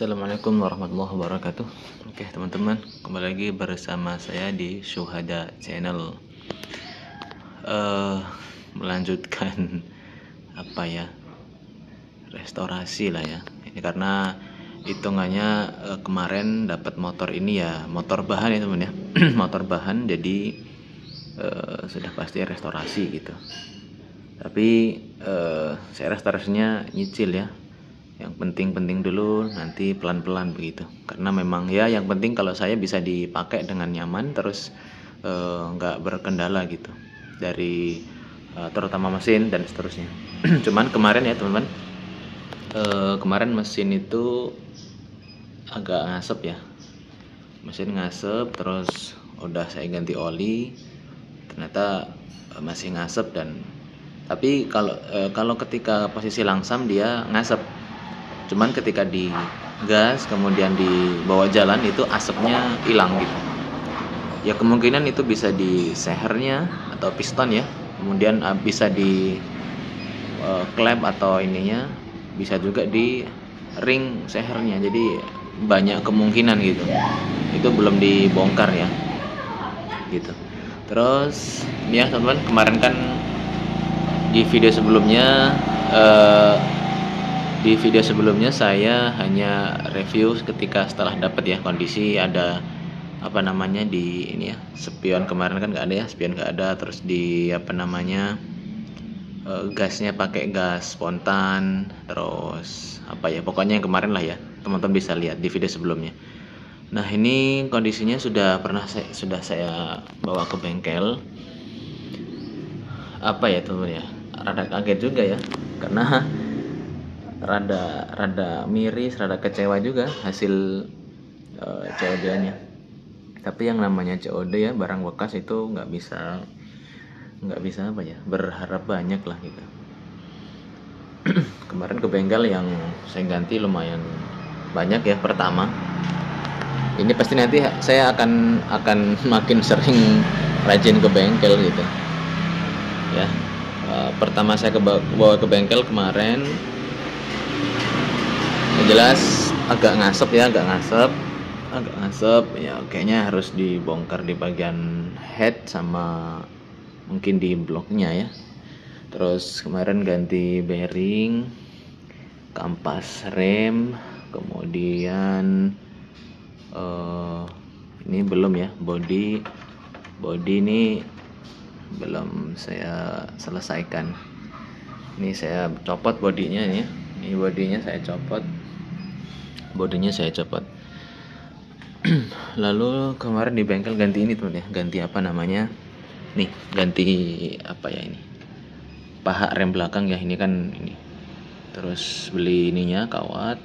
Assalamualaikum warahmatullahi wabarakatuh. Oke teman-teman, kembali lagi bersama saya di Syuhada Channel. Melanjutkan restorasi lah ya. Ini karena hitungannya kemarin dapat motor ini ya, motor bahan ya teman ya. Motor bahan, jadi sudah pasti restorasi gitu. Tapi saya restorasinya nyicil ya. Yang penting-penting dulu, nanti pelan-pelan begitu. Karena memang ya yang penting kalau saya bisa dipakai dengan nyaman, terus nggak berkendala gitu dari terutama mesin dan seterusnya. Cuman kemarin ya teman-teman, kemarin mesin itu agak ngasep ya, mesin ngasep, terus udah saya ganti oli, ternyata masih ngasep. Dan tapi kalau ketika posisi langsam dia ngasep, cuman ketika di gas kemudian dibawa jalan itu asapnya hilang gitu ya. Kemungkinan itu bisa di sehernya atau piston ya, kemudian bisa di klep atau ininya, bisa juga di ring sehernya. Jadi banyak kemungkinan gitu, itu belum dibongkar ya gitu. Terus ya teman-teman, kemarin kan di video sebelumnya saya hanya review ketika setelah dapat ya, kondisi ada di ini ya, spion kemarin kan nggak ada ya, spion nggak ada. Terus di gasnya pakai gas spontan, terus pokoknya yang kemarin lah ya, teman-teman bisa lihat di video sebelumnya. Nah ini kondisinya sudah saya bawa ke bengkel. Teman-teman ya, rada kaget juga ya, karena rada miris, rada kecewa juga hasil COD-nya. Tapi yang namanya COD ya, barang bekas itu nggak bisa berharap banyak lah gitu. Kemarin ke bengkel yang saya ganti lumayan banyak ya. Pertama ini pasti nanti saya akan makin sering rajin ke bengkel gitu ya. Pertama saya bawa ke bengkel kemarin, jelas agak ngasep ya, kayaknya harus dibongkar di bagian head sama mungkin di bloknya ya. Terus kemarin ganti bearing, kampas rem, kemudian ini belum ya, body ini belum saya selesaikan. Ini saya copot bodinya ini. Ini bodinya saya copot. Lalu kemarin di bengkel ganti ini teman ya, ganti ini paha rem belakang ya, ini kan ini. Terus beli ininya, kawat.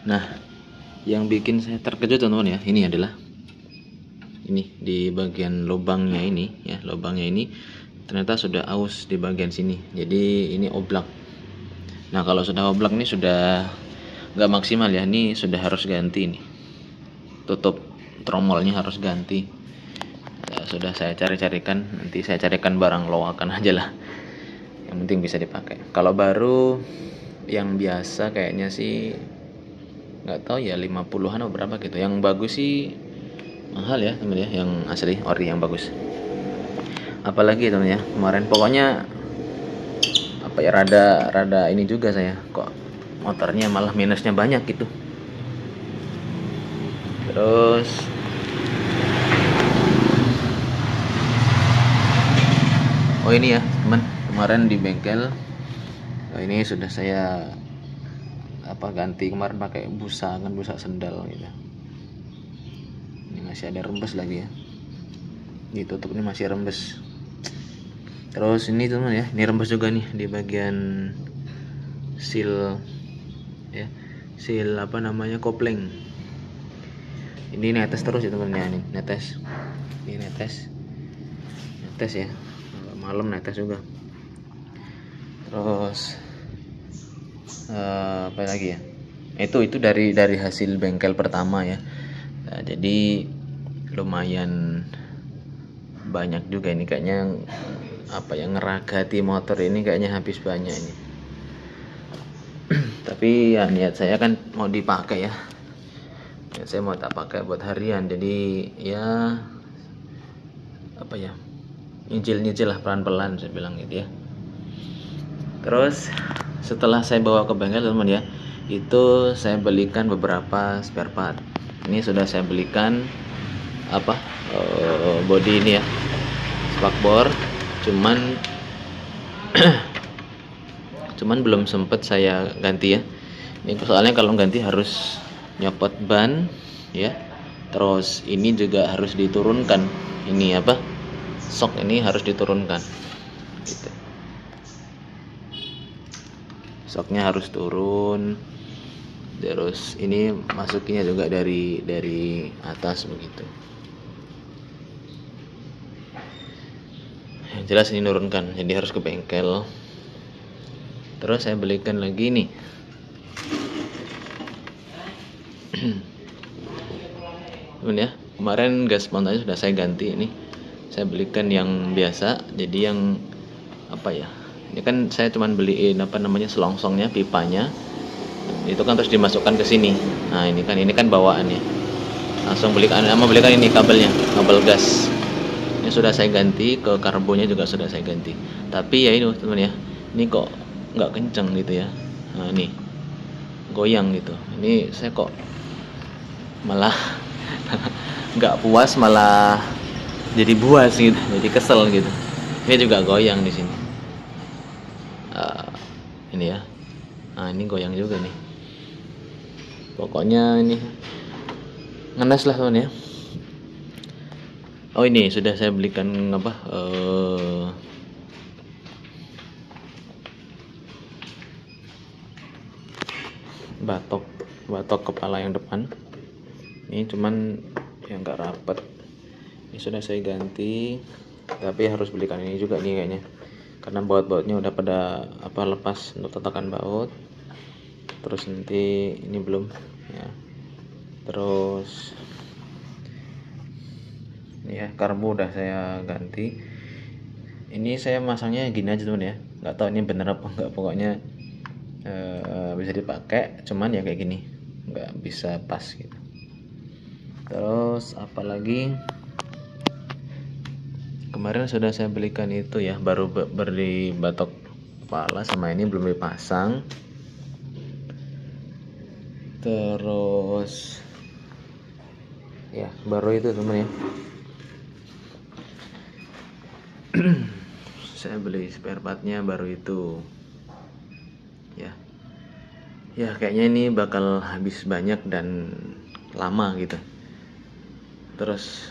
Nah yang bikin saya terkejut teman-teman ya, ini adalah ini di bagian lubangnya ini ternyata sudah aus di bagian sini. Jadi ini oblak. Nah kalau sudah oblak ini sudah nggak maksimal ya, ini sudah harus ganti nih, tutup tromolnya harus ganti ya. Sudah saya carikan, nanti saya carikan barang loakan aja lah, yang penting bisa dipakai. Kalau baru yang biasa kayaknya sih nggak tahu ya, 50-an atau berapa gitu. Yang bagus sih mahal ya teman ya, yang asli ori yang bagus. Apalagi teman ya, kemarin pokoknya rada ini juga, saya kok motornya malah minusnya banyak gitu. Terus ini ya teman, kemarin di bengkel ini sudah saya ganti kemarin pakai busa sendal gitu. Ini masih ada rembes lagi ya, ditutup ini masih rembes. Terus ini teman ya, ini rembes juga nih di bagian seal ya, seal kopling. Ini netes terus ya teman ya, ini netes ya, malam netes juga. Terus apa lagi ya, itu dari hasil bengkel pertama ya. Nah, jadi lumayan banyak juga ini kayaknya, ngeragati motor ini kayaknya habis banyak ini. Tapi ya niat saya kan mau dipakai ya. Saya mau tak pakai buat harian, jadi ya apa ya, nyicil lah pelan-pelan saya bilang gitu ya. Terus setelah saya bawa ke bengkel teman ya, itu saya belikan beberapa spare part. Ini sudah saya belikan body ini ya, spakbor, cuman belum sempet saya ganti ya. Ini soalnya kalau ganti harus nyopot ban ya, terus ini juga harus diturunkan, ini sok ini harus diturunkan gitu. Soknya harus turun, terus ini masukinya juga dari atas begitu. Yang jelas ini nurunkan, jadi harus ke bengkel. Terus saya belikan lagi nih teman ya, kemarin gas spontannya sudah saya ganti. Ini saya belikan yang biasa, jadi yang ini kan saya cuman beliin selongsongnya, pipanya itu kan terus dimasukkan ke sini. Nah ini kan bawaannya, langsung belikan ini kabel gas. Ini sudah saya ganti, ke karbonya juga sudah saya ganti. Tapi ya ini teman ya, ini kok nggak kenceng gitu ya. Nah ini goyang gitu. Ini saya kok malah nggak puas, malah jadi buas gitu, jadi kesel gitu. Ini juga goyang di sini. Ini ya. Nah ini goyang juga nih. Pokoknya ini ngenes lah teman ya. Oh ini sudah saya belikan batok kepala yang depan. Ini cuman yang nggak rapet. Ini sudah saya ganti, tapi harus belikan ini juga nih kayaknya, karena baut-bautnya udah pada lepas untuk tatakan baut. Terus nanti ini belum ya. Terus ini ya, karbu udah saya ganti. Ini saya masangnya gini aja teman ya, nggak tahu ini bener apa enggak, pokoknya bisa dipakai, cuman ya kayak gini nggak bisa pas gitu. Terus apalagi kemarin sudah saya belikan itu ya, baru beri batok kepala, sama ini belum dipasang. Terus ya baru itu teman ya. Saya beli spare partnya baru itu ya kayaknya ini bakal habis banyak dan lama gitu. Terus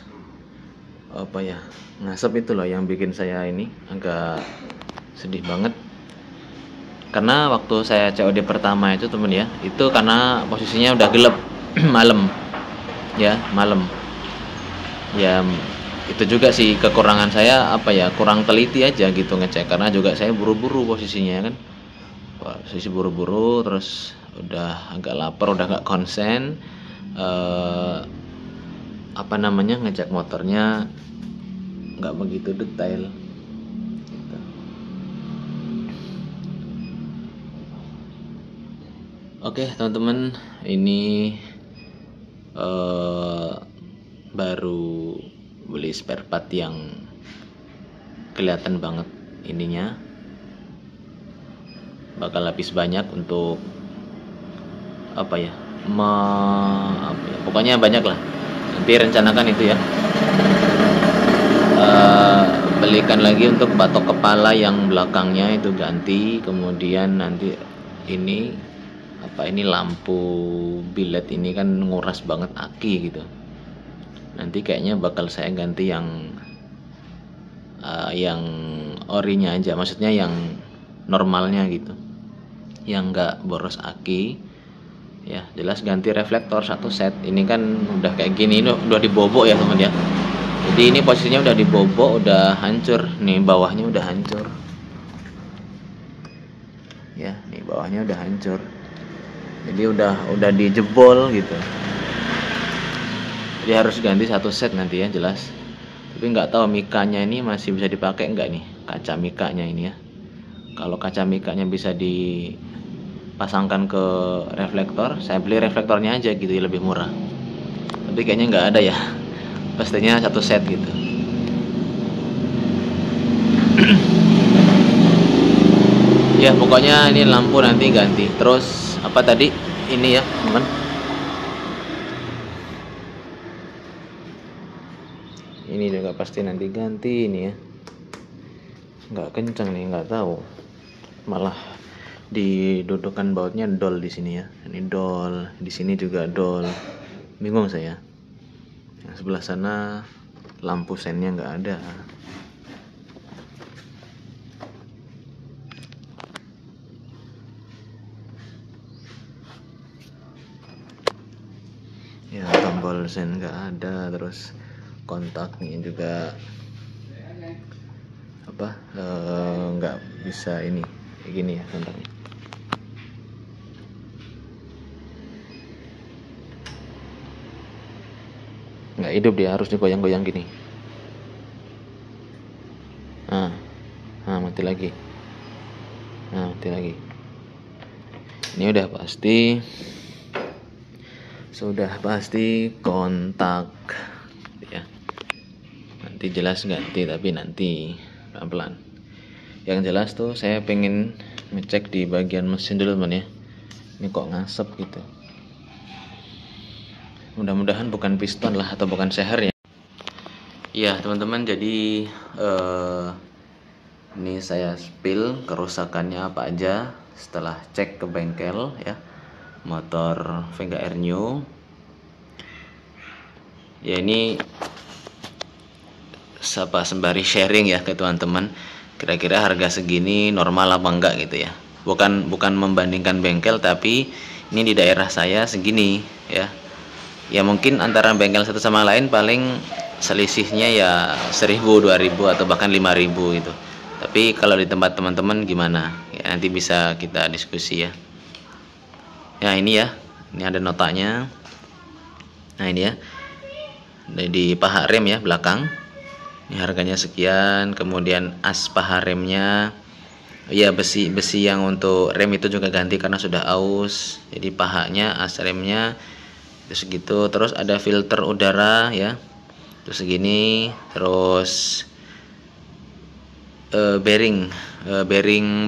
ngasep itu loh yang bikin saya ini agak sedih banget, karena waktu saya COD pertama itu temen ya, itu karena posisinya udah gelap malam ya, itu juga sih kekurangan saya, kurang teliti aja gitu ngecek, karena juga saya buru-buru posisinya kan, posisi buru-buru, terus udah agak lapar, udah gak konsen, ngecek motornya nggak begitu detail gitu. Oke teman-teman, ini baru beli spare part yang kelihatan banget ininya bakal habis banyak untuk pokoknya banyak lah. Nanti rencanakan itu ya, belikan lagi untuk batok kepala yang belakangnya itu ganti, kemudian nanti ini lampu bilet ini kan nguras banget aki gitu. Nanti kayaknya bakal saya ganti yang orinya aja, maksudnya yang normalnya gitu, yang nggak boros aki ya. Jelas ganti reflektor satu set. Ini kan udah kayak gini, ini udah dibobok ya teman ya. Jadi ini posisinya udah dibobok, udah hancur nih, bawahnya udah hancur ya, nih bawahnya udah hancur, jadi udah dijebol gitu. Jadi harus ganti satu set nanti ya jelas. Tapi nggak tahu mikanya ini masih bisa dipakai nggak nih, kaca mikanya ini ya. Kalau kaca mikanya bisa pasangkan ke reflektor. Saya beli reflektornya aja gitu ya, lebih murah. Tapi kayaknya nggak ada ya, pastinya satu set gitu. Ya pokoknya ini lampu nanti ganti. Terus apa tadi ini ya teman, ini juga pasti nanti ganti ini ya. Nggak kenceng nih, nggak tahu, malah didudukan bautnya dol di sini ya. Ini dol, di sini juga dol, bingung saya. Yang sebelah sana lampu sennya nggak ada. Ya tombol sen nggak ada, terus kontaknya juga apa nggak bisa ini kayak gini ya kontaknya. Nggak hidup dia, harus digoyang-goyang gini. Mati lagi. Mati lagi. Ini sudah pasti kontak ya. Nanti jelas ganti, tapi nanti pelan-pelan. Yang jelas tuh saya pengen ngecek di bagian mesin dulu teman ya. Ini kok ngasep gitu. Mudah-mudahan bukan piston lah atau bukan seher ya. Iya teman-teman, jadi ini saya spill kerusakannya apa aja setelah cek ke bengkel ya. Motor Venga Air New ya, ini sembari sharing ya ke teman-teman, kira-kira harga segini normal apa enggak gitu ya. Bukan membandingkan bengkel, tapi ini di daerah saya segini ya. Ya mungkin antara bengkel satu sama lain paling selisihnya ya 1.000, 2.000 atau bahkan 5.000 gitu. Tapi kalau di tempat teman-teman gimana? Ya nanti bisa kita diskusi ya. Ya ini ya, ini ada notanya. Nah ini ya, di paha rem ya belakang. Ini harganya sekian. Kemudian as paha remnya, ya besi yang untuk rem itu juga ganti karena sudah aus. Jadi pahanya, as remnya itu segitu. Terus ada filter udara ya, itu segini. Terus bearing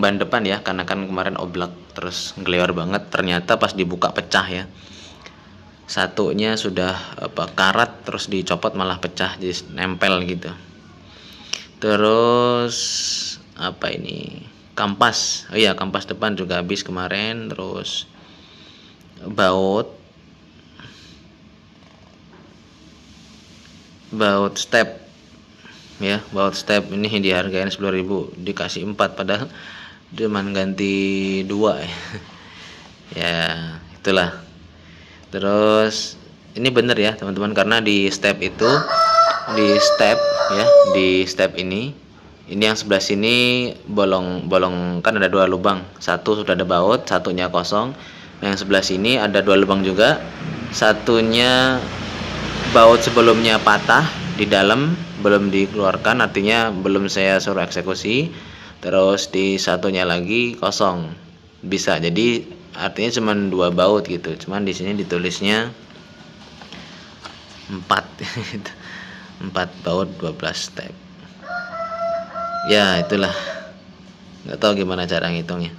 ban depan ya, karena kan kemarin oblak terus ngelewar banget, ternyata pas dibuka pecah ya. Satunya sudah karat, terus dicopot malah pecah, jadi nempel gitu. Terus apa ini, kampas, oh iya kampas depan juga habis kemarin. Terus baut step ya, baut step ini dihargain 10.000, dikasih 4 padahal cuman ganti 2 ya. Ya itulah. Terus ini bener ya teman-teman, karena di step ini yang sebelah sini bolong kan ada 2 lubang, satu sudah ada baut, satunya kosong. Nah, yang sebelah sini ada 2 lubang juga, satunya baut sebelumnya patah di dalam, belum dikeluarkan, artinya belum saya suruh eksekusi. Terus di satunya lagi kosong, bisa jadi artinya cuma 2 baut gitu, cuman di sini ditulisnya 4 4 baut 12 step ya. Itulah, nggak tahu gimana cara ngitungnya.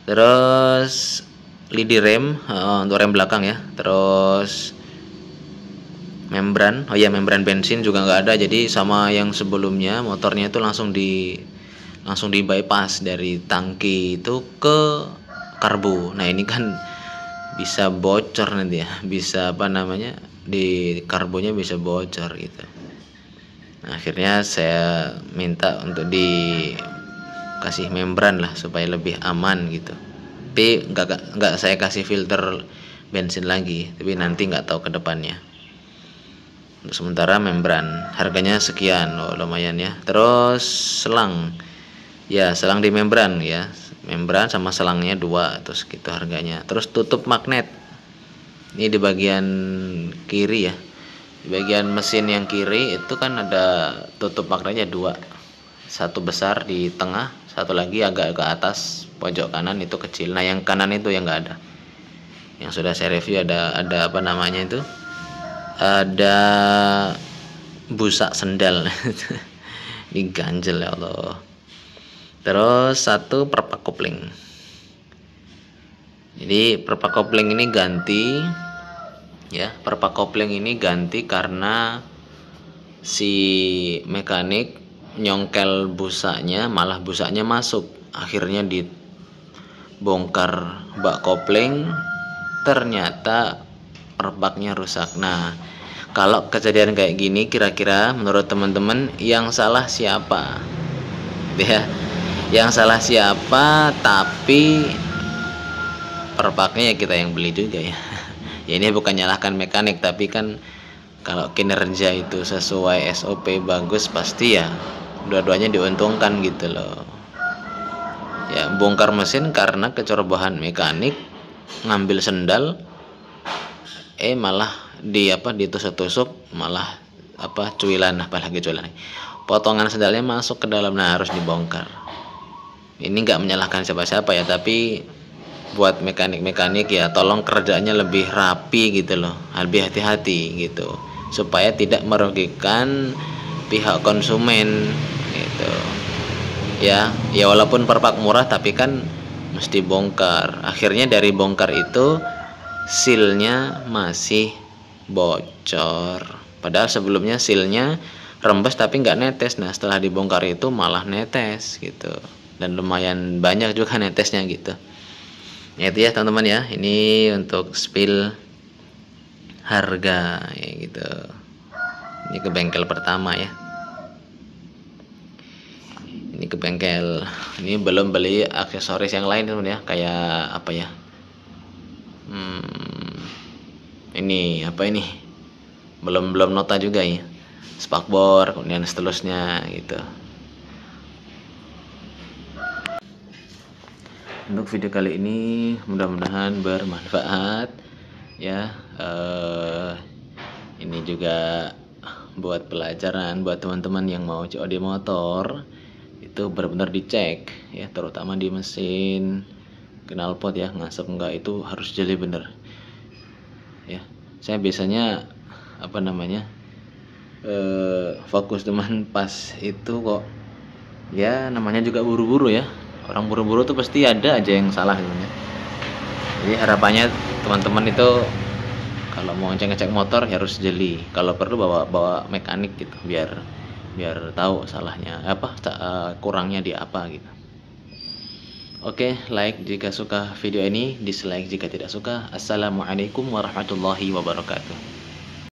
Terus lidi rem untuk rem belakang ya. Terus membran, membran bensin juga nggak ada, jadi sama yang sebelumnya motornya itu langsung di bypass dari tangki itu ke karbu. Nah ini kan bisa bocor nanti ya, bisa di karbonya bisa bocor gitu. Nah, akhirnya saya minta untuk dikasih membran lah supaya lebih aman gitu. Tapi nggak saya kasih filter bensin lagi, tapi nanti nggak tahu ke depannya. Untuk sementara membran harganya sekian, lumayan ya. Terus selang di membran ya, membran sama selangnya 2, terus gitu harganya. Terus tutup magnet ini di bagian kiri ya, di bagian mesin yang kiri itu kan ada tutup magnetnya 2, satu besar di tengah, satu lagi agak ke atas pojok kanan itu kecil. Nah yang kanan itu yang nggak ada, yang sudah saya review ada apa namanya itu, ada busa sendal diganjel ya Allah. Terus satu perpak kopling. Jadi perpak kopling ini ganti ya, perpak kopling ini ganti karena si mekanik nyongkel busanya, malah busanya masuk, akhirnya dibongkar bak kopling, ternyata perpaknya rusak. Nah kalau kejadian kayak gini, kira-kira menurut teman-teman yang salah siapa ya? Yang salah siapa? Tapi perpaknya ya kita yang beli juga ya. Ya ini bukan nyalahkan mekanik, tapi kan kalau kinerja itu sesuai SOP bagus, pasti ya dua-duanya diuntungkan gitu loh. Ya bongkar mesin karena kecerobohan mekanik, ngambil sendal, malah ditusuk-tusuk, malah cuilan, apalagi cuilan, potongan sendalnya masuk ke dalam. Nah harus dibongkar. Ini nggak menyalahkan siapa-siapa ya, tapi buat mekanik-mekanik ya tolong kerjanya lebih rapi gitu loh, lebih hati-hati gitu, supaya tidak merugikan pihak konsumen gitu ya. Ya walaupun perpak murah, tapi kan mesti bongkar. Akhirnya dari bongkar itu sealnya masih bocor, padahal sebelumnya sealnya rembes tapi nggak netes. Nah setelah dibongkar itu malah netes gitu, dan lumayan banyak juga netesnya gitu. Ya itu ya teman-teman ya, ini untuk spill harga ya gitu. Ini ke bengkel pertama ya, ini ke bengkel, ini belum beli aksesoris yang lain teman ya, kayak apa ya, ini apa ini, belum nota juga ya, spakbor kemudian seterusnya gitu. Untuk video kali ini mudah-mudahan bermanfaat ya. Ini juga buat pelajaran buat teman-teman yang mau COD motor, itu benar-benar dicek ya, terutama di mesin knalpot ya, ngasep enggak itu harus jeli bener ya. Saya biasanya fokus teman pas itu kok ya, namanya juga buru-buru ya. Orang buru-buru tuh pasti ada aja yang salah gitu ya. Jadi harapannya teman-teman itu kalau mau ngecek motor harus jeli, kalau perlu bawa mekanik gitu, biar tahu salahnya kurangnya di apa gitu. Oke, like jika suka video ini, dislike jika tidak suka. Assalamualaikum warahmatullahi wabarakatuh.